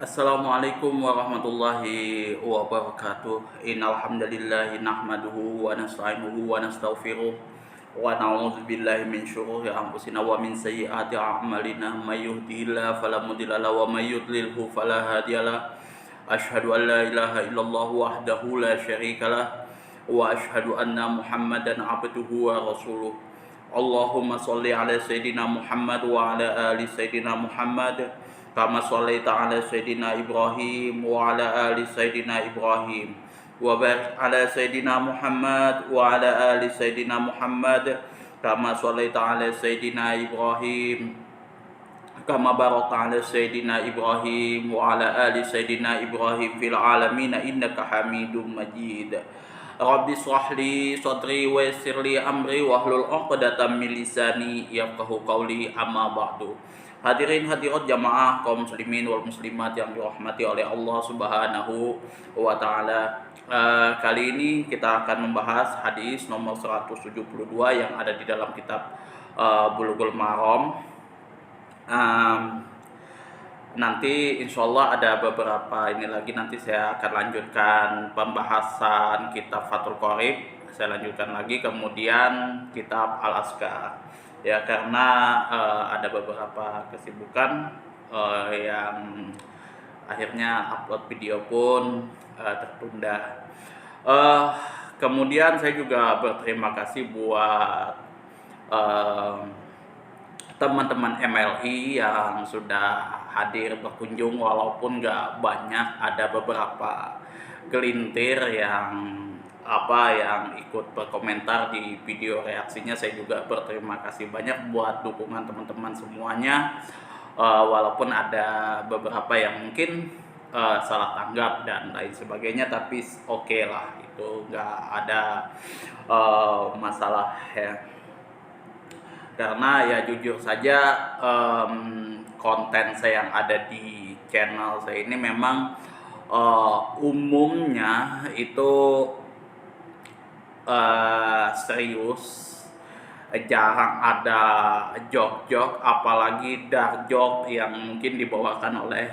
Assalamualaikum warahmatullahi wabarakatuh. Innal hamdalillahi nahmaduhu wa nasta'inuhu wa nastaghfiruh wa na'udzu billahi min syururi anfusina wa min sayyiati a'malina. May yahdihillahu fala mudilla lahu wa may yudlilhu fala hadiyalah. Asyhadu an la ilaha illallah wahdahu la syarikalah wa asyhadu anna Muhammadan abduhu wa rasuluh. Allahumma shalli ala sayidina Muhammad wa ala ali sayidina Muhammad kama shallaita ala sayidina Ibrahim wa ala ali sayidina Ibrahim wa barik ala sayidina Muhammad wa ala ali sayidina Muhammad kama shallaita ala sayidina Ibrahim kama barakta ala sayidina Ibrahim wa ala ali sayidina Ibrahim fil alamin innaka Hamidum Majid. Rabbi shrah li sadri wa yassir li amri wahlul 'uqdatam min lisani yafqahu qawli, amma ba'du. Hadirin hadirat jamaah kaum muslimin wal muslimat yang dirahmati oleh Allah Subhanahu wa taala. Kali ini kita akan membahas hadis nomor 172 yang ada di dalam kitab Bulughul Maram. Nanti insya Allah ada beberapa ini lagi, nanti saya akan lanjutkan pembahasan kitab Fathul Qorib, saya lanjutkan lagi, kemudian kitab Al-Azkar ya, karena ada beberapa kesibukan yang akhirnya upload video pun tertunda. Kemudian saya juga berterima kasih buat teman-teman MLI yang sudah hadir berkunjung, walaupun nggak banyak, ada beberapa gelintir yang ikut berkomentar di video reaksinya. Saya juga berterima kasih banyak buat dukungan teman-teman semuanya, walaupun ada beberapa yang mungkin salah tanggap dan lain sebagainya, tapi oke lah, itu nggak ada masalah ya. Karena ya jujur saja konten saya yang ada di channel saya ini memang umumnya itu serius, jarang ada jok-jok, apalagi dark joke yang mungkin dibawakan oleh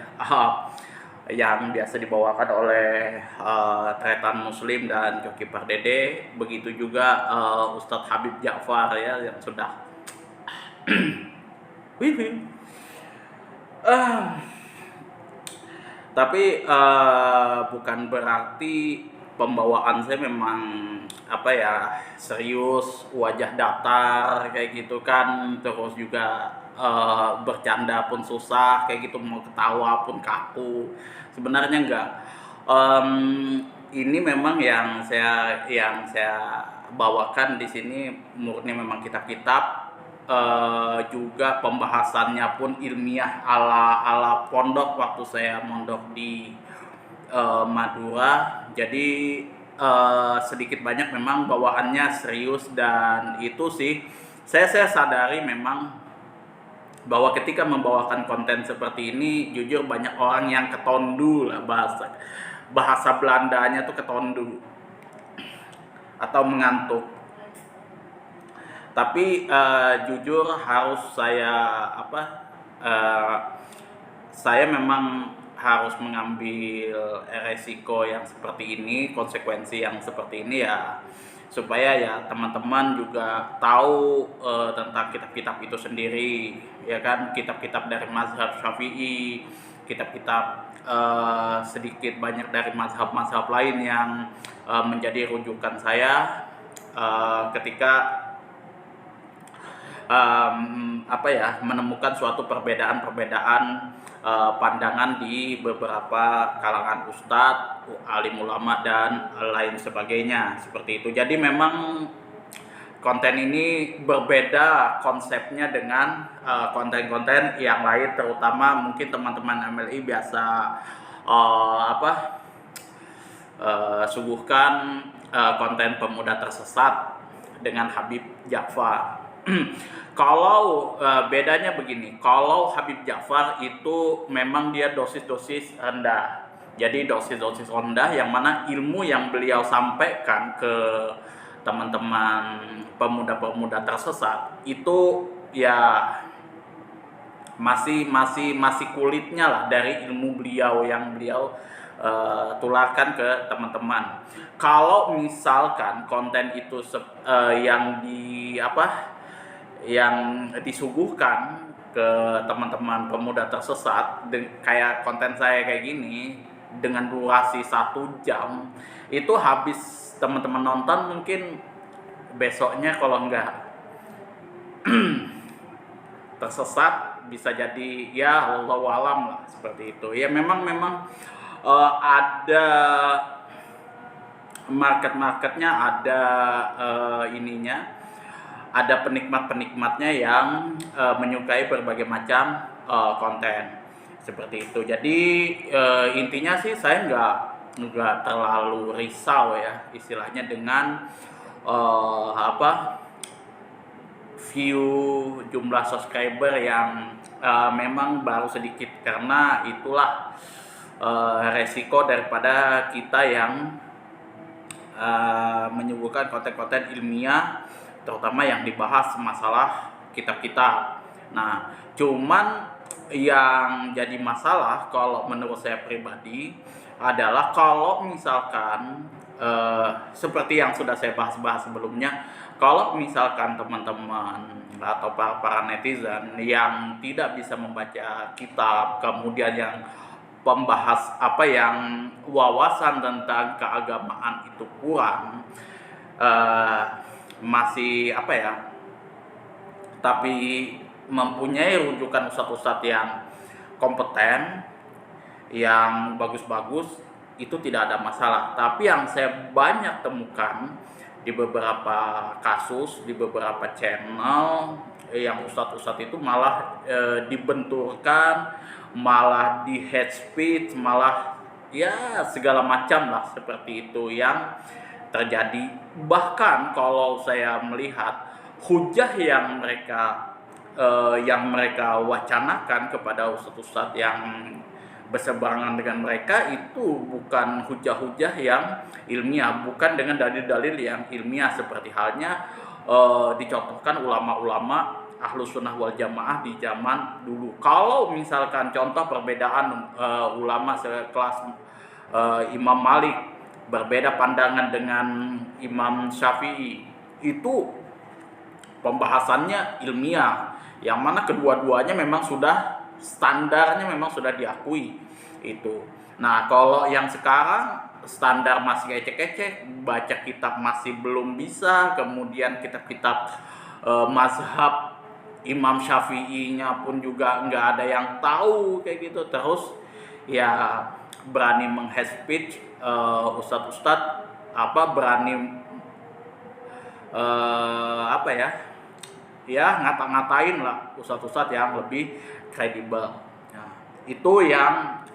yang biasa dibawakan oleh Tretan Muslim dan Coki Pardede. Begitu juga Ustadz Habib Ja'far ya, yang sudah tapi bukan berarti pembawaan saya memang serius, wajah datar kayak gitu kan, terus juga bercanda pun susah kayak gitu, mau ketawa pun kaku. Sebenarnya enggak. Ini memang yang saya bawakan di sini murni memang kitab-kitab, juga pembahasannya pun ilmiah ala pondok waktu saya mondok di Madura. Jadi sedikit banyak memang bawaannya serius, dan itu sih saya sadari memang bahwa ketika membawakan konten seperti ini, jujur banyak orang yang ketondu lah, bahasa Belandanya tuh ketondu atau mengantuk. Tapi jujur harus saya memang harus mengambil resiko yang seperti ini, konsekuensi yang seperti ini ya, supaya ya teman-teman juga tahu tentang kitab-kitab itu sendiri ya kan, kitab-kitab dari mazhab Syafi'i, kitab-kitab sedikit banyak dari mazhab-mazhab lain yang menjadi rujukan saya ketika menemukan suatu perbedaan pandangan di beberapa kalangan ustadz, alim ulama dan lain sebagainya seperti itu. Jadi memang konten ini berbeda konsepnya dengan konten-konten yang lain, terutama mungkin teman-teman MLI biasa suguhkan konten pemuda tersesat dengan Habib Ja'far. Kalau bedanya begini, kalau Habib Ja'far itu memang dia dosis-dosis rendah. Jadi dosis-dosis rendah yang mana ilmu yang beliau sampaikan ke teman-teman pemuda-pemuda tersesat itu ya masih kulitnya lah dari ilmu beliau yang beliau tularkan ke teman-teman. Kalau misalkan konten itu yang yang disuguhkan ke teman-teman pemuda tersesat, kayak konten saya kayak gini dengan durasi 1 jam, itu habis teman-teman nonton mungkin besoknya kalau enggak tersesat, bisa jadi ya wallahu alam lah, seperti itu ya. Memang ada marketnya, ada ininya, ada penikmatnya yang menyukai berbagai macam konten seperti itu. Jadi intinya sih saya nggak terlalu risau ya istilahnya dengan view jumlah subscriber yang memang baru sedikit, karena itulah resiko daripada kita yang menyuguhkan konten-konten ilmiah, terutama yang dibahas masalah kitab-kitab. Nah, cuman yang jadi masalah kalau menurut saya pribadi adalah kalau misalkan seperti yang sudah saya bahas sebelumnya, kalau misalkan teman-teman atau para netizen yang tidak bisa membaca kitab, kemudian yang yang wawasan tentang keagamaan itu kurang, masih tapi mempunyai rujukan ustadz-ustadz yang kompeten, yang bagus-bagus, itu tidak ada masalah. Tapi yang saya banyak temukan di beberapa kasus, di beberapa channel, yang ustadz-ustadz itu malah dibenturkan, malah di hate speech, malah ya segala macam lah seperti itu yang terjadi. Bahkan kalau saya melihat hujah yang mereka wacanakan kepada ustadz-ustadz yang berseberangan dengan mereka, itu bukan hujah-hujah yang ilmiah, bukan dengan dalil-dalil yang ilmiah seperti halnya dicontohkan ulama-ulama Ahlus Sunnah wal Jamaah di zaman dulu. Kalau misalkan contoh perbedaan ulama sekelas Imam Malik, berbeda pandangan dengan Imam Syafi'i, itu pembahasannya ilmiah, yang mana kedua-duanya memang sudah standarnya memang sudah diakui itu. Nah, kalau yang sekarang standar masih ecek-ecek, baca kitab masih belum bisa, kemudian kitab-kitab mazhab Imam Syafi'i-nya pun juga nggak ada yang tahu kayak gitu, terus ya berani meng-hate speech ustadz-ustadz, berani ngata-ngatain lah ustadz-ustadz yang lebih kredibel. Nah, itu yang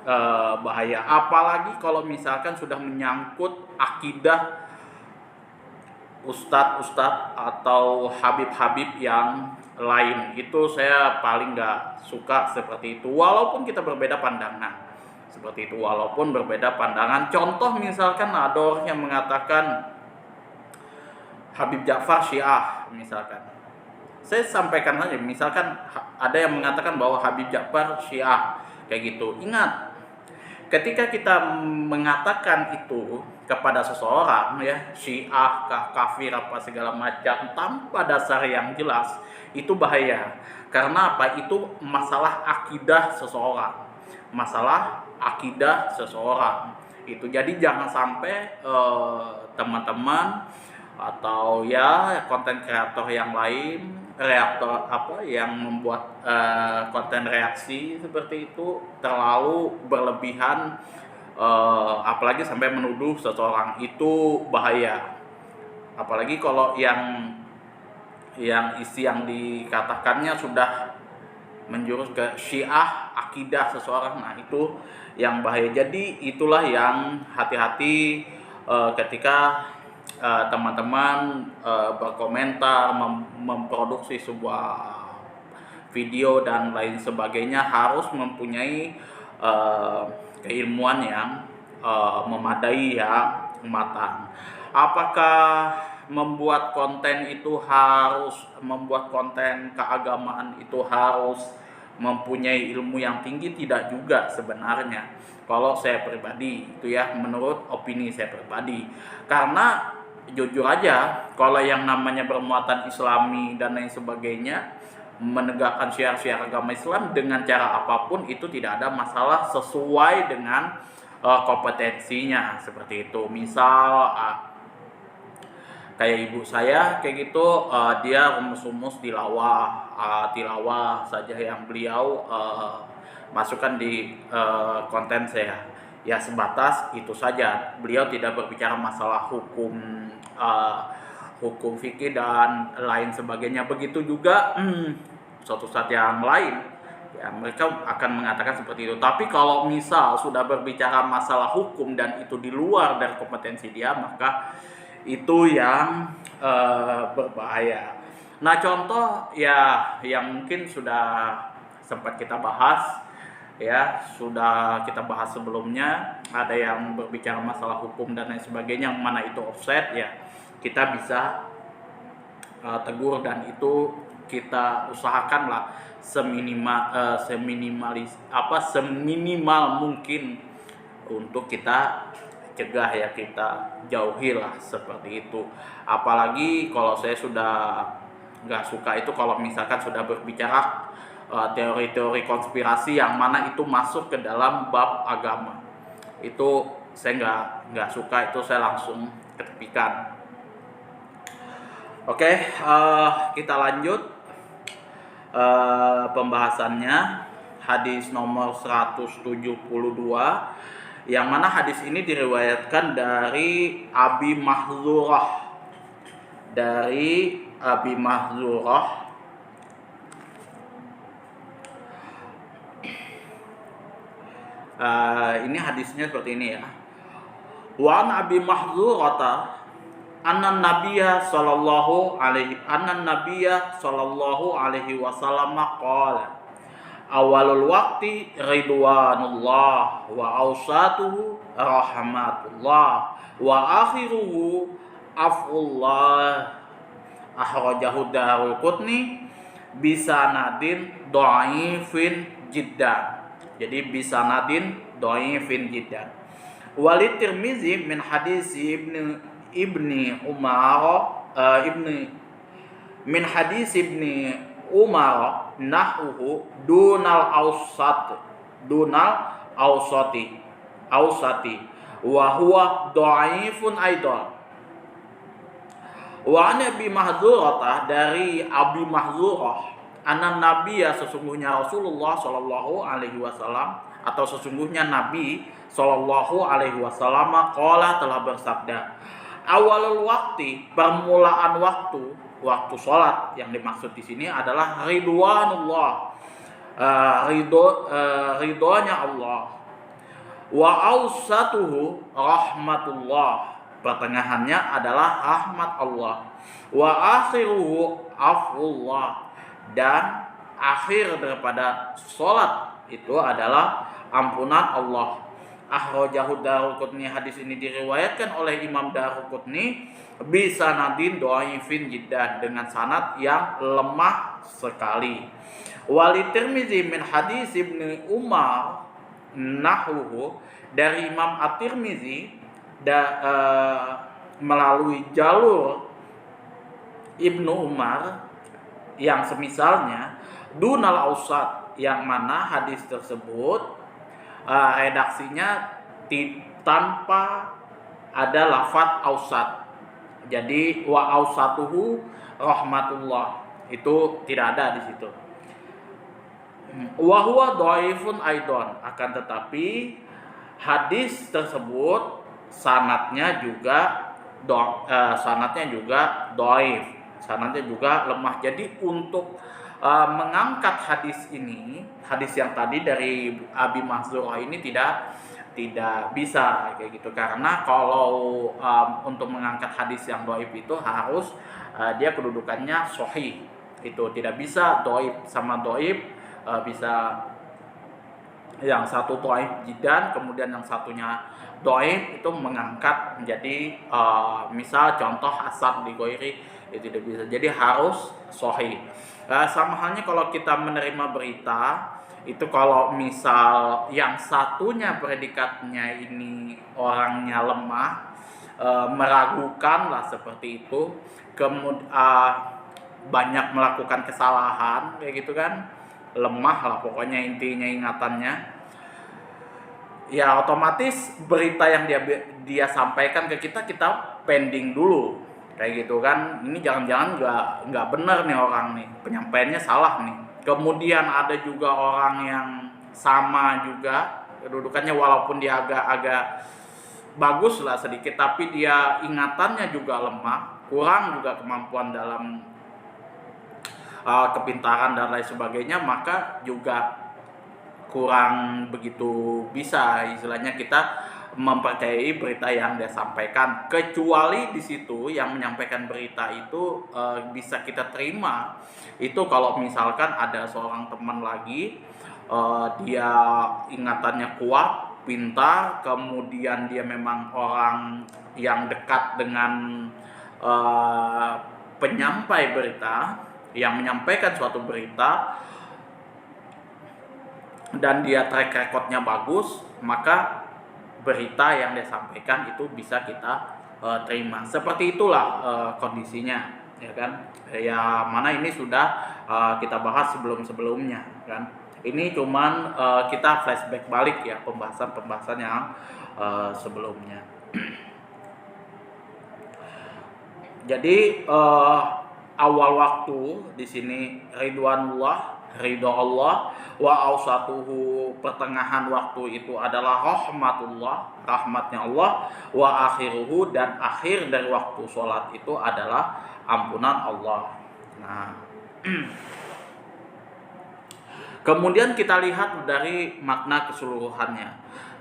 bahaya. Apalagi kalau misalkan sudah menyangkut akidah ustadz-ustadz atau habib-habib yang lain, itu saya paling nggak suka seperti itu. Walaupun kita berbeda pandangan, seperti itu, walaupun berbeda pandangan. Contoh misalkan ada orang yang mengatakan Habib Ja'far Syiah misalkan. Saya sampaikan saja, misalkan ada yang mengatakan bahwa Habib Ja'far Syiah kayak gitu. Ingat, ketika kita mengatakan itu kepada seseorang, ya Syiah kah, kafir apa segala macam tanpa dasar yang jelas, itu bahaya. Karena apa? Itu masalah akidah seseorang. Masalah akidah seseorang. Itu jadi jangan sampai teman-teman atau ya konten kreator yang lain, yang membuat konten reaksi seperti itu terlalu berlebihan, apalagi sampai menuduh seseorang, itu bahaya. Apalagi kalau yang isi yang dikatakannya sudah menjurus ke Syiah akidah seseorang, nah itu yang bahaya. Jadi itulah yang hati-hati ketika teman-teman berkomentar, memproduksi sebuah video dan lain sebagainya, harus mempunyai keilmuan yang memadai, ya, matang. Apakah membuat konten keagamaan itu harus mempunyai ilmu yang tinggi, tidak juga sebenarnya. Kalau saya pribadi itu ya, menurut opini saya pribadi. Karena jujur aja, kalau yang namanya bermuatan Islami dan lain sebagainya, menegakkan syiar-syiar agama Islam dengan cara apapun itu tidak ada masalah sesuai dengan kompetensinya, seperti itu. Misal kayak ibu saya kayak gitu, dia rumus-rumus tilawah saja yang beliau masukkan di konten saya, ya sebatas itu saja. Beliau tidak berbicara masalah hukum fikih dan lain sebagainya. Begitu juga suatu saat yang lain ya mereka akan mengatakan seperti itu. Tapi kalau misal sudah berbicara masalah hukum dan itu di luar dari kompetensi dia, maka itu yang berbahaya. Nah, contoh ya yang mungkin sudah sempat kita bahas, ya sudah kita bahas sebelumnya, ada yang berbicara masalah hukum dan lain sebagainya, yang mana itu offset, ya kita bisa tegur, dan itu kita usahakanlah seminimal mungkin untuk kita cegah, ya kita jauhilah seperti itu. Apalagi kalau saya sudah nggak suka itu kalau misalkan sudah berbicara teori-teori konspirasi yang mana itu masuk ke dalam bab agama, itu saya nggak suka, itu saya langsung ketepikan. Oke, kita lanjut pembahasannya. Hadis nomor 172, yang mana hadis ini diriwayatkan dari Abi Mahzurah. Ini hadisnya seperti ini ya. Wa an Abi Mahzurata anna nabiyya sallallahu alaihi wasallam qala awalul waqti ridwanullah wa awsatuhu rahmatullah wa akhiruhu afullah, akhrajahu Daruqutni bisanadin dhaifin jiddan. Jadi bisanadin dhaifin jiddan. Walid Tirmizi min hadis ibni Umar min hadis ibni Umar nahuhu dunal ausati wa huwa dhaifun aidan. Wa Abi Mahzurah, dari Abi Mahzurah, anna nabiyya, sesungguhnya Rasulullah sallallahu alaihi wasallam, atau sesungguhnya Nabi sallallahu alaihi wasallam qala, telah bersabda, awalul waqti, permulaan waktu salat, yang dimaksud di sini adalah ridwanullah, ridhonya Allah, wa ausatuhu rahmatullah, pertengahannya adalah rahmat Allah, wa akhiruhu afullah, dan akhir daripada salat itu adalah ampunan Allah. Akhrajahu Daruqutni, hadis ini diriwayatkan oleh Imam Daruqutni bisanadin dhaifin jiddan, dengan sanad yang lemah sekali. Wali Tirmizi min hadis Ibnu Umar nahuhu, dari Imam At-Tirmizi melalui jalur Ibnu Umar yang semisalnya, dunal ausat, yang mana hadis tersebut redaksinya tanpa ada lafadz ausat. Jadi wa ausatuhu rahmatullah, itu tidak ada di situ. Wa huwa dhaifun aidan, akan tetapi hadis tersebut sanadnya juga dhaif, sanadnya juga lemah. Jadi untuk mengangkat hadis ini, hadis yang tadi dari Abi Mahzurah ini tidak bisa kayak gitu, karena kalau untuk mengangkat hadis yang dhaif itu harus dia kedudukannya sahih, itu tidak bisa dhaif sama dhaif, bisa yang satu dhaif jiddan kemudian yang satunya dhaif, itu mengangkat menjadi misal contoh hasan di ghairi, itu tidak bisa, jadi harus sahih. Sama halnya kalau kita menerima berita Itu kalau misal yang satunya predikatnya ini orangnya lemah, meragukan lah seperti itu, kemudian banyak melakukan kesalahan kayak gitu kan, lemah lah pokoknya intinya ingatannya, ya otomatis berita yang dia sampaikan ke kita pending dulu kayak gitu kan. Ini jangan-jangan nggak benar nih orang nih, penyampaiannya salah nih. Kemudian ada juga orang yang sama juga kedudukannya, walaupun dia agak-agak bagus lah sedikit, tapi dia ingatannya juga lemah, kurang juga kemampuan dalam kepintaran dan lain sebagainya, maka juga kurang begitu bisa istilahnya kita mempercayai berita yang dia sampaikan, kecuali di situ yang menyampaikan berita itu bisa kita terima itu kalau misalkan ada seorang teman lagi, dia ingatannya kuat, pintar, kemudian dia memang orang yang dekat dengan penyampai berita yang menyampaikan suatu berita, dan dia track recordnya bagus, maka berita yang dia sampaikan itu bisa kita terima. Seperti itulah kondisinya, ya kan? Ya mana ini sudah kita bahas sebelum-sebelumnya, kan? Ini cuman kita flashback balik ya pembahasan-pembahasan yang sebelumnya. Jadi awal waktu di sini ridwanullah, ridho Allah, wa ausatuhu, pertengahan waktu itu adalah rahmatullah, rahmatnya Allah, wa akhiruhu, dan akhir dari waktu sholat itu adalah ampunan Allah. Nah, kemudian kita lihat dari makna keseluruhannya.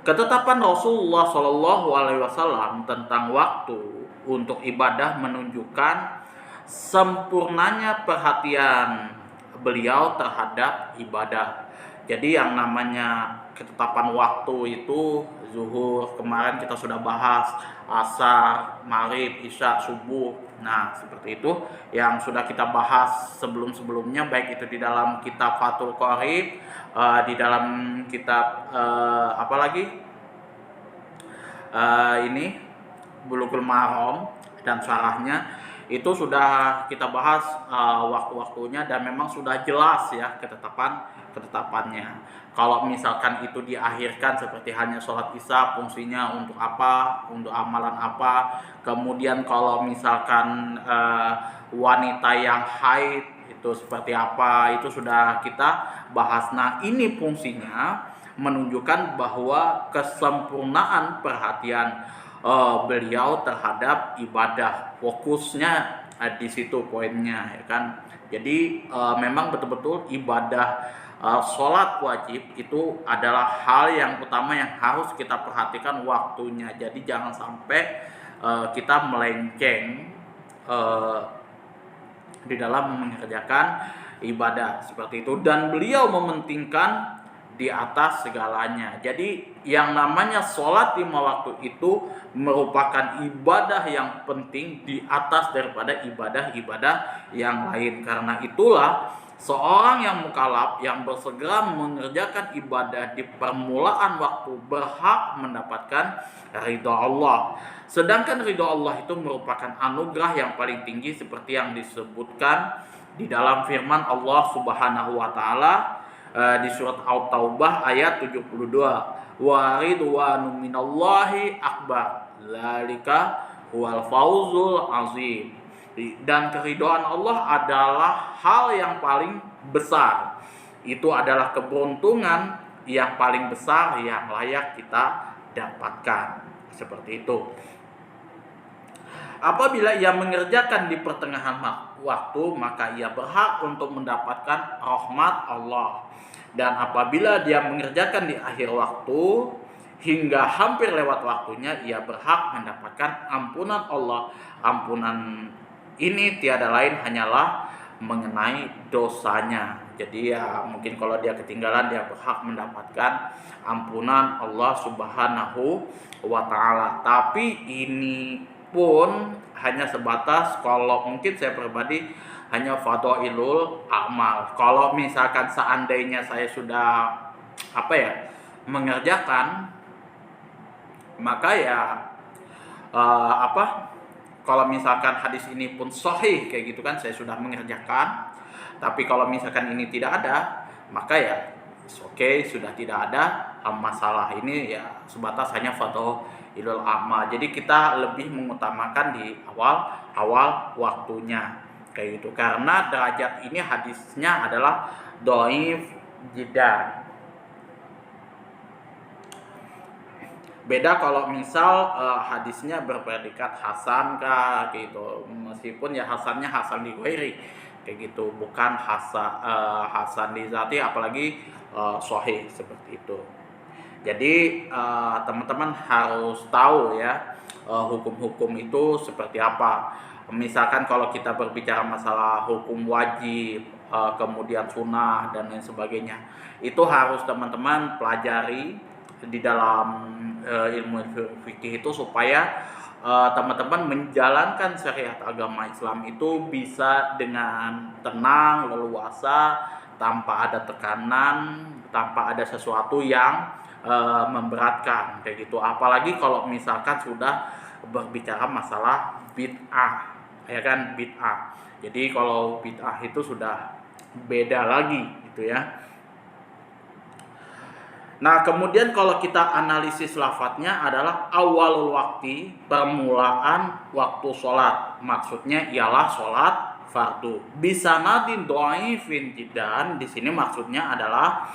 Ketetapan Rasulullah Shallallahu Alaihi Wasallam tentang waktu untuk ibadah menunjukkan sempurnanya perhatian beliau terhadap ibadah. Jadi yang namanya ketetapan waktu itu zuhur, kemarin kita sudah bahas, asar, maghrib, isya, subuh. Nah seperti itu yang sudah kita bahas sebelum-sebelumnya, baik itu di dalam kitab Fathul Qorib, di dalam kitab apalagi ini Bulughul Maram dan syarahnya, itu sudah kita bahas waktu-waktunya, dan memang sudah jelas ya ketetapannya. Kalau misalkan itu diakhirkan seperti hanya sholat isya, fungsinya untuk apa, untuk amalan apa. Kemudian kalau misalkan wanita yang haid itu seperti apa, itu sudah kita bahas. Nah ini fungsinya menunjukkan bahwa kesempurnaan perhatian beliau terhadap ibadah, fokusnya di situ poinnya, ya kan. Jadi memang betul-betul ibadah sholat wajib itu adalah hal yang utama yang harus kita perhatikan waktunya. Jadi jangan sampai kita melenceng di dalam mengerjakan ibadah seperti itu, dan beliau mementingkan di atas segalanya. Jadi yang namanya sholat 5 waktu itu merupakan ibadah yang penting di atas daripada ibadah-ibadah yang lain. Karena itulah seorang yang mukallaf yang bersegera mengerjakan ibadah di permulaan waktu berhak mendapatkan ridha Allah. Sedangkan ridha Allah itu merupakan anugerah yang paling tinggi seperti yang disebutkan di dalam firman Allah Subhanahu wa taala di surat At-Taubah ayat 72. Wa ridwanu minallahi akbar, dzalika huwal fauzul azim. Dan keridhaan Allah adalah hal yang paling besar. Itu adalah keberuntungan yang paling besar yang layak kita dapatkan. Seperti itu. Apabila ia mengerjakan di pertengahan waktu, maka ia berhak untuk mendapatkan rahmat Allah. Dan apabila dia mengerjakan di akhir waktu hingga hampir lewat waktunya, ia berhak mendapatkan ampunan Allah. Ampunan ini tiada lain hanyalah mengenai dosanya. Jadi ya mungkin kalau dia ketinggalan, dia berhak mendapatkan ampunan Allah Subhanahu wa taala. Tapi ini pun hanya sebatas, kalau mungkin saya pribadi hanya fadhailul amal. Kalau misalkan seandainya saya sudah mengerjakan, maka ya kalau misalkan hadis ini pun sahih kayak gitu kan, saya sudah mengerjakan. Tapi kalau misalkan ini tidak ada, maka ya oke, sudah tidak ada masalah. Ini ya sebatas hanya fadhailul amal. Jadi kita lebih mengutamakan di awal waktunya kayak gitu, karena derajat ini hadisnya adalah dhaif jiddan. Beda kalau misal hadisnya berpredikat hasan kah gitu, meskipun ya hasannya hasan li ghairi kayak gitu, bukan hasan li zati, apalagi sahih seperti itu. Jadi teman-teman harus tahu ya hukum-hukum itu seperti apa. Misalkan kalau kita berbicara masalah hukum wajib, kemudian sunnah dan lain sebagainya, itu harus teman-teman pelajari di dalam ilmu fikih itu, supaya teman-teman menjalankan syariat agama Islam itu bisa dengan tenang, leluasa, tanpa ada tekanan, tanpa ada sesuatu yang memberatkan kayak gitu. Apalagi kalau misalkan sudah berbicara masalah bid'ah, ya kan, bid'ah. Jadi kalau bid'ah itu sudah beda lagi gitu ya. Nah, kemudian kalau kita analisis lafadznya adalah awalul waktu, permulaan waktu sholat. Maksudnya ialah sholat fardu. Bisanadin dhaifin jiddan, di sini maksudnya adalah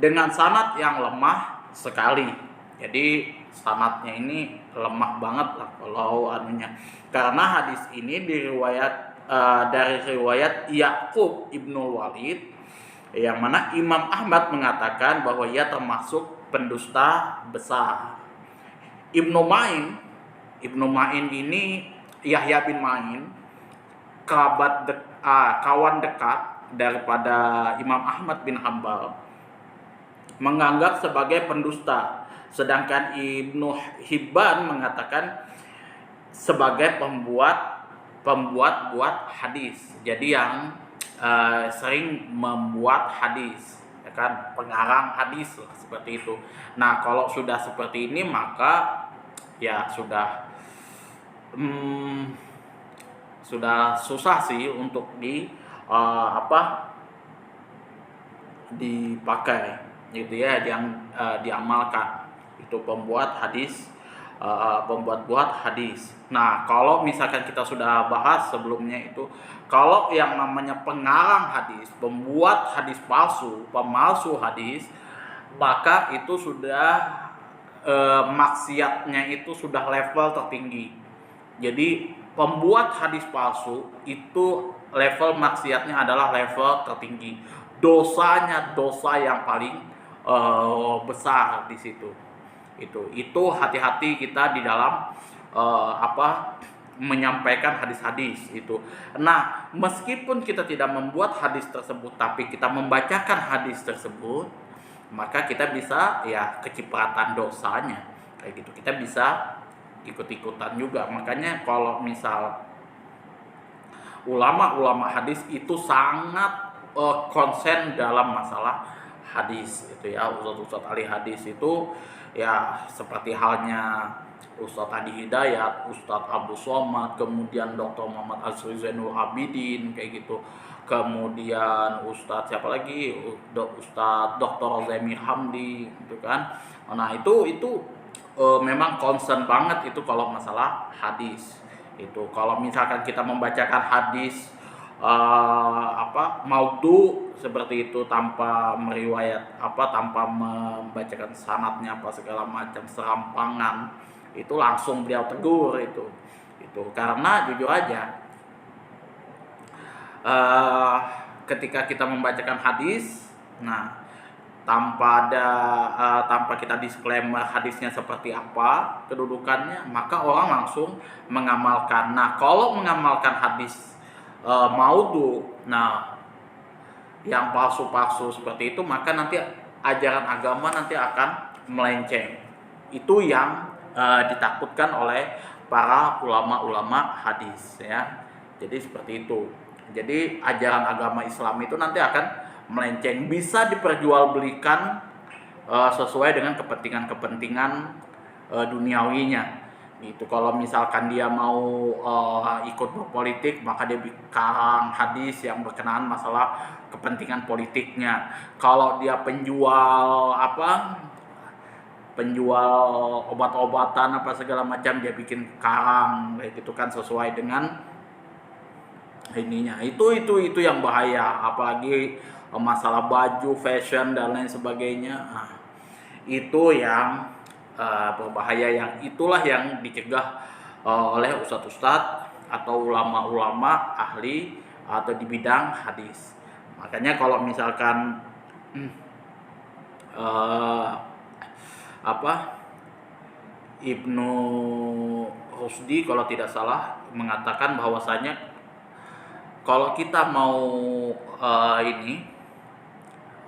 dengan sanad yang lemah sekali. Jadi sanadnya ini lemah banget lah kalau anunya. Karena hadis ini dari riwayat Ya'qub ibnu Walid, yang mana Imam Ahmad mengatakan bahwa ia termasuk pendusta besar. Ibnu Ma'in ini Yahya bin Ma'in, kawan dekat daripada Imam Ahmad bin Hambal, menganggap sebagai pendusta. Sedangkan Ibnu Hibban mengatakan sebagai pembuat hadis. Jadi yang sering membuat hadis, ya kan, pengarang hadis lah, seperti itu. Nah, kalau sudah seperti ini maka ya sudah susah sih untuk dipakai gitu ya, yang diamalkan itu pembuat hadis. Nah, kalau misalkan kita sudah bahas sebelumnya itu, kalau yang namanya pengarang hadis, pembuat hadis palsu, pemalsu hadis, maka itu sudah maksiatnya itu sudah level tertinggi. Jadi pembuat hadis palsu itu level maksiatnya adalah level tertinggi. Dosanya dosa yang paling besar di situ. Itu hati-hati kita di dalam menyampaikan hadis-hadis itu. Nah, meskipun kita tidak membuat hadis tersebut, tapi kita membacakan hadis tersebut, maka kita bisa ya kecipratan dosanya kayak gitu. Kita bisa ikut-ikutan juga. Makanya kalau misal ulama-ulama hadis itu sangat konsen dalam masalah hadis itu ya. Ustadz ahli hadis itu ya seperti halnya Ustadz Adi Hidayat, Ustadz Abu Somad, kemudian Dr. Muhammad Asri Zainul Abidin kayak gitu. Kemudian Ustadz siapa lagi? Ustadz Dr. Zaimir Hamdi gitu kan. Nah, itu memang concern banget itu kalau masalah hadis. Itu kalau misalkan kita membacakan hadis maudhu seperti itu tanpa tanpa membacakan sanadnya segala macam serampangan, itu langsung beliau tegur itu karena jujur aja ketika kita membacakan hadis, nah tanpa kita disclaimer hadisnya seperti apa kedudukannya, maka orang langsung mengamalkan. Nah, kalau mengamalkan hadis maudhu, nah yang palsu-palsu seperti itu, maka nanti ajaran agama nanti akan melenceng. Itu yang ditakutkan oleh para ulama-ulama hadis ya. Jadi seperti itu. Jadi ajaran agama Islam itu nanti akan melenceng, bisa diperjualbelikan sesuai dengan kepentingan-kepentingan duniawinya. Itu kalau misalkan dia mau ikut berpolitik, maka dia karang hadis yang berkenaan masalah kepentingan politiknya. Kalau dia penjual obat-obatan apa segala macam, dia bikin karang kayak gitu kan, sesuai dengan ininya. Itu yang bahaya, apalagi masalah baju, fashion dan lain sebagainya. Nah, itu yang berbahaya, yang itulah yang dicegah oleh ustadz-ustadz atau ulama-ulama ahli atau di bidang hadis. Makanya kalau misalkan Ibnu Rusdi kalau tidak salah mengatakan bahwasanya kalau kita mau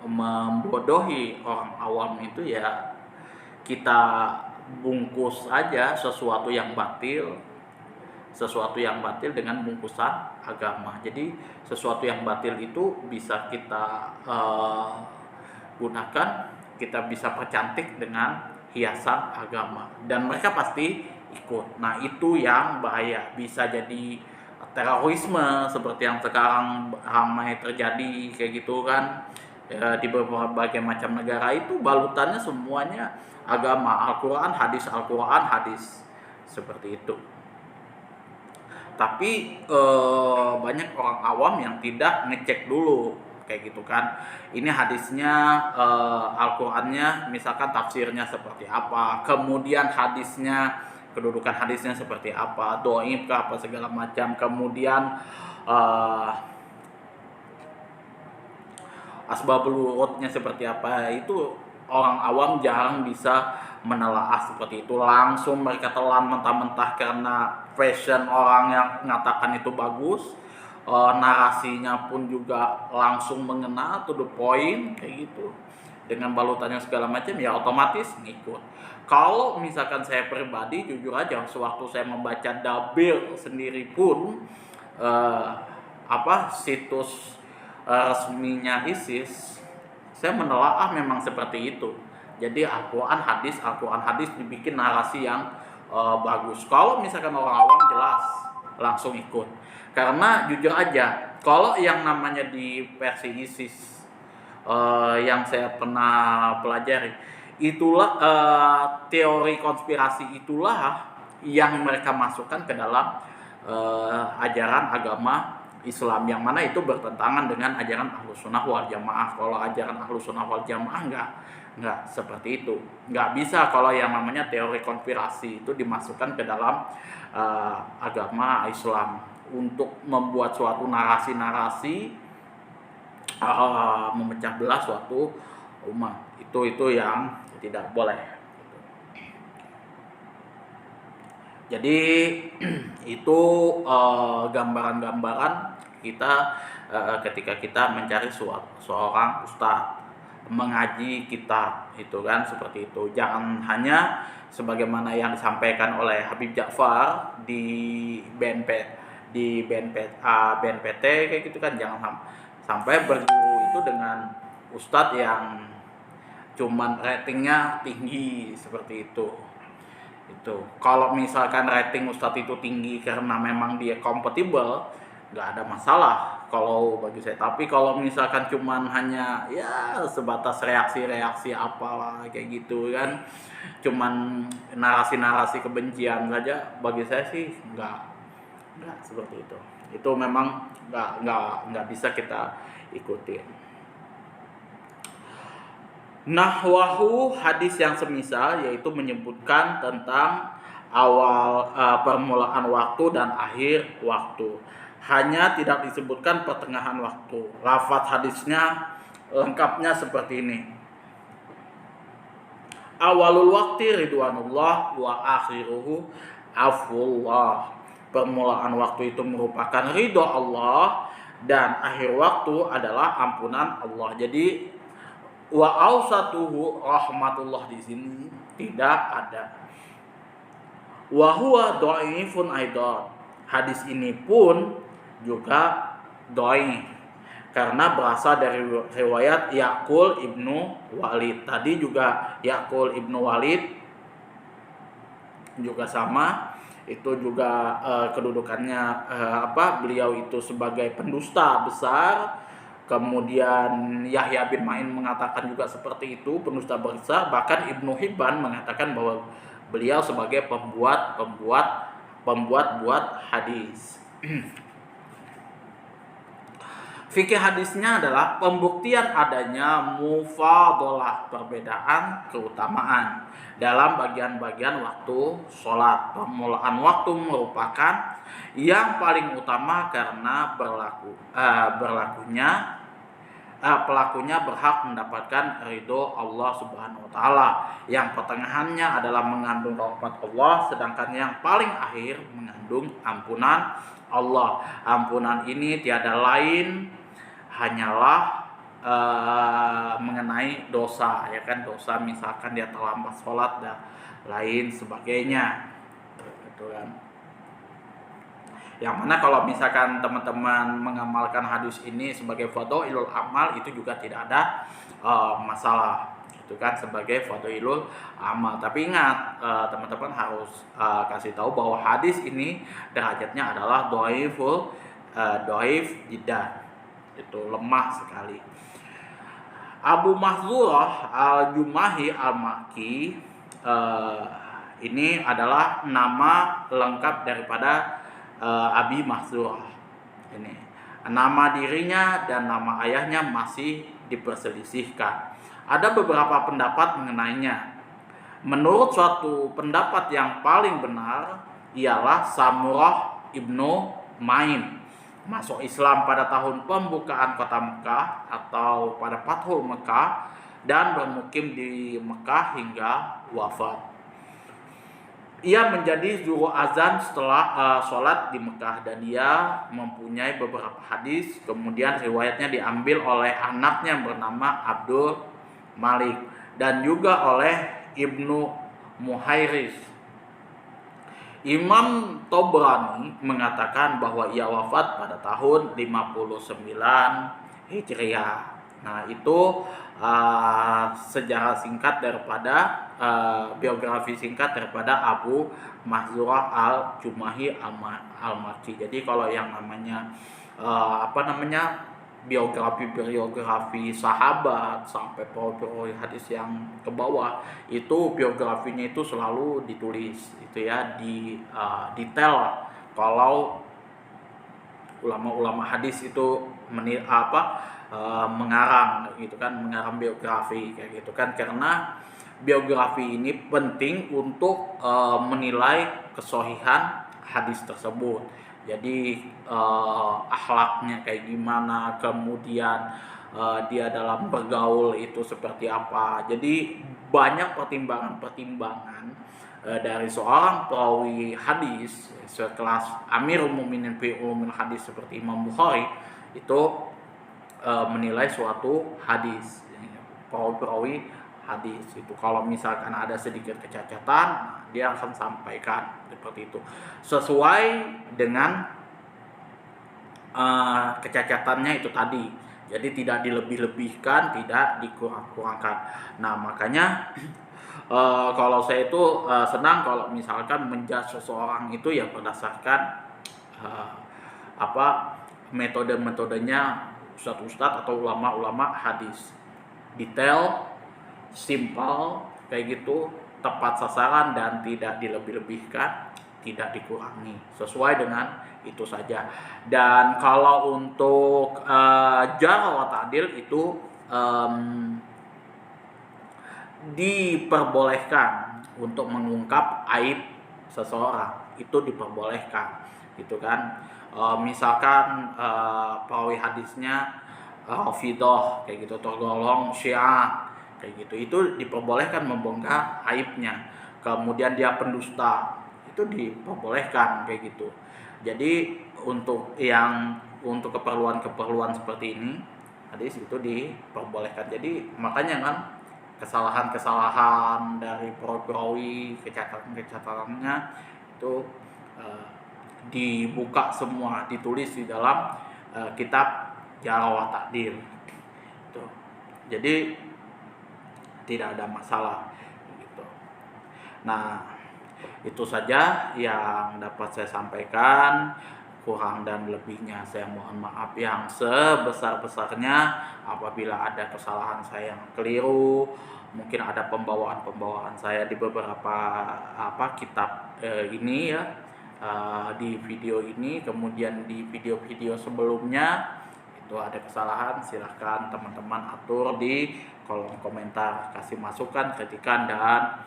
membodohi orang awam itu, ya kita bungkus aja sesuatu yang batil dengan bungkusan agama. Jadi sesuatu yang batil itu bisa kita gunakan, kita bisa percantik dengan hiasan agama, dan mereka pasti ikut. Nah, itu yang bahaya, bisa jadi terorisme seperti yang sekarang ramai terjadi kayak gitu kan. Di berbagai macam negara itu balutannya semuanya agama, Al-Quran hadis seperti itu. Tapi banyak orang awam yang tidak ngecek dulu kayak gitu kan, ini hadisnya, Al-Qurannya misalkan tafsirnya seperti apa, kemudian hadisnya, kedudukan hadisnya seperti apa, dhaif apa segala macam, kemudian asbabul wurudnya seperti apa. Itu orang awam jarang bisa menelaah seperti itu. Langsung mereka telan mentah-mentah karena fashion orang yang mengatakan itu bagus, narasinya pun juga langsung mengena to the point kayak gitu, dengan balutannya segala macam, ya otomatis ngikut. Kalau misalkan saya pribadi, jujur aja, sewaktu saya membaca Dabir sendiri pun, situs resminya ISIS, saya menelaah memang seperti itu. Jadi Al-Quran hadis dibikin narasi yang bagus. Kalau misalkan orang awam, jelas langsung ikut. Karena jujur aja, kalau yang namanya di versi ISIS yang saya pernah pelajari, itulah teori konspirasi itulah yang mereka masukkan ke dalam ajaran agama Islam, yang mana itu bertentangan dengan ajaran Ahlussunnah wal Jamaah. Kalau ajaran Ahlussunnah wal Jamaah enggak seperti itu. Enggak bisa kalau yang namanya teori konspirasi itu dimasukkan ke dalam agama Islam untuk membuat suatu narasi-narasi memecah belah suatu umat. Itu yang tidak boleh. Jadi itu gambaran-gambaran kita ketika kita mencari seorang ustadz, mengaji kitab itu kan, seperti itu. Jangan hanya sebagaimana yang disampaikan oleh Habib Ja'far di BNPT kayak gitu kan. Jangan sampai berguru itu dengan ustadz yang cuman ratingnya tinggi seperti itu. Kalau misalkan rating ustadz itu tinggi karena memang dia kompatibel, nggak ada masalah kalau bagi saya. Tapi kalau misalkan cuman hanya ya sebatas reaksi apalah kayak gitu kan, cuman narasi kebencian saja, bagi saya sih nggak seperti itu. Itu memang nggak bisa kita ikutin. Nahwahu, hadis yang semisal, yaitu menyebutkan tentang awal permulaan waktu dan akhir waktu, hanya tidak disebutkan pertengahan waktu. Lafaz hadisnya lengkapnya seperti ini: awalul waqti ridwanullah wa akhiruhu afwullah. Permulaan waktu itu merupakan ridho Allah dan akhir waktu adalah ampunan Allah. Jadi wa ausatuhu rahmatullah di sini tidak ada. Wa huwa dhaifun aidan. Hadis ini pun juga dhaif karena berasal dari riwayat Yaqul ibnu Walid. Tadi juga Yaqul ibnu Walid juga sama, itu juga kedudukannya beliau itu sebagai pendusta besar. Kemudian Yahya bin Ma'in mengatakan juga seperti itu, pendusta besar. Bahkan Ibnu Hibban mengatakan bahwa beliau sebagai pembuat hadis. Fikih hadisnya adalah pembuktian adanya mufadalah, perbedaan keutamaan dalam bagian-bagian waktu sholat. Permulaan waktu merupakan yang paling utama karena pelakunya berhak mendapatkan ridho Allah Subhanahu wa taala. Yang pertengahannya adalah mengandung rahmat Allah, sedangkan yang paling akhir mengandung ampunan Allah. Ampunan ini tiada lain hanyalah mengenai dosa, ya kan, dosa misalkan dia terlambat sholat dan lain sebagainya, gitu kan. Yang mana kalau misalkan teman-teman mengamalkan hadis ini sebagai fadhailul amal, itu juga tidak ada masalah, itu kan, sebagai fadhailul amal. Tapi ingat, teman-teman harus kasih tahu bahwa hadis ini derajatnya adalah dhaif jiddan, itu lemah sekali. Abu Mahzurah al-Jumahi al-Makki, ini adalah nama lengkap daripada Abi Mahzurah. Ini nama dirinya dan nama ayahnya masih diperselisihkan. Ada beberapa pendapat mengenainya. Menurut suatu pendapat yang paling benar ialah Samurah ibnu Ma'in masuk Islam pada tahun pembukaan kota Mekah atau pada Fathul Mekah dan bermukim di Mekah hingga wafat. Ia menjadi juru azan setelah sholat di Mekah, dan ia mempunyai beberapa hadis. Kemudian riwayatnya diambil oleh anaknya bernama Abdul Malik dan juga oleh Ibnu Muhairis. Imam Tobrani mengatakan bahwa ia wafat pada tahun 59 Hijriah. Nah, itu sejarah singkat daripada biografi singkat daripada Abu Mahzurah al-Jumahi al-Makki. Jadi kalau yang namanya biografi sahabat sampai perawi hadis yang ke bawah, itu biografinya itu selalu ditulis, itu ya, di detail. Kalau ulama-ulama hadis itu mengarang gitu kan, mengarang biografi kayak gitu kan, karena biografi ini penting untuk menilai kesohihan hadis tersebut. Jadi akhlaknya kayak gimana, kemudian dia dalam bergaul itu seperti apa. Jadi banyak pertimbangan dari seorang perawi hadis sekelas Amirul Mukminin fi Ulumul Hadis seperti Imam Bukhari itu menilai suatu hadis, perawi hadis itu. Kalau misalkan ada sedikit kecacatan, dia akan sampaikan seperti itu sesuai dengan kecacatannya itu tadi. Jadi tidak dilebih-lebihkan, tidak dikurang-kurangkan. Nah, makanya kalau saya itu senang kalau misalkan menjudge seseorang itu ya berdasarkan metode-metodenya ustadz-ustadz atau ulama-ulama hadis. Detail, simpel kayak gitu, tepat sasaran dan tidak dilebih-lebihkan, tidak dikurangi, sesuai dengan itu saja. Dan kalau untuk jarh wa ta'dil itu diperbolehkan untuk mengungkap aib seseorang, itu diperbolehkan gitu kan. Misalkan perawi hadisnya Rafidah kayak gitu, tergolong Syiah kayak gitu, itu diperbolehkan membongkar aibnya. Kemudian dia pendusta, itu diperbolehkan kayak gitu. Jadi untuk keperluan seperti ini hadis itu diperbolehkan. Jadi makanya kan kesalahan-kesalahan dari perawi, kecacatan-kecacatannya itu dibuka semua, ditulis di dalam kitab Jarh wa Ta'dil. Gitu. Jadi tidak ada masalah gitu. Nah, itu saja yang dapat saya sampaikan. Kurang dan lebihnya saya mohon maaf yang sebesar-besarnya apabila ada kesalahan saya yang keliru, mungkin ada pembawaan saya di beberapa kitab ini ya, di video ini, kemudian di video-video sebelumnya itu ada kesalahan, silahkan teman-teman atur di kolom komentar, kasih masukan, kritikan dan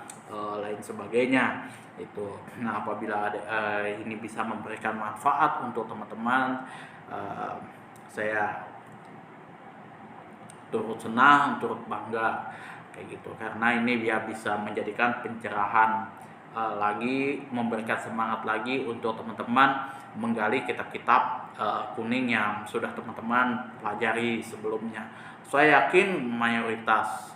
lain sebagainya itu. Nah, apabila ini bisa memberikan manfaat untuk teman-teman, saya turut senang, turut bangga kayak gitu, karena ini dia bisa menjadikan pencerahan lagi, memberikan semangat lagi untuk teman-teman menggali kitab-kitab kuning yang sudah teman-teman pelajari sebelumnya. Saya yakin mayoritas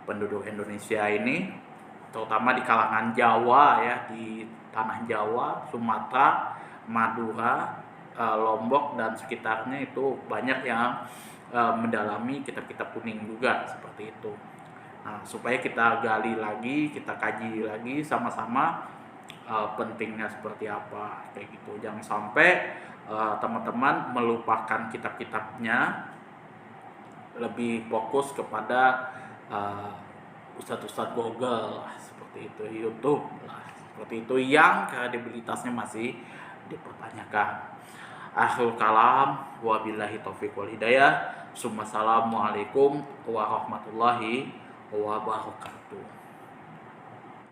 penduduk Indonesia ini, terutama di kalangan Jawa ya, di tanah Jawa, Sumatera, Madura, Lombok dan sekitarnya itu banyak yang mendalami kitab-kitab kuning juga seperti itu. Nah, supaya kita gali lagi, kita kaji lagi sama-sama pentingnya seperti apa kayak gitu. Jangan sampai teman-teman melupakan kitab-kitabnya, lebih fokus kepada ustadz-ustadz Google lah, seperti itu, YouTube lah, seperti itu, yang kredibilitasnya masih dipertanyakan. Akhirul kalam, wabillahi taufiq wal hidayah. Assalamualaikum warahmatullahi wabarakatuh.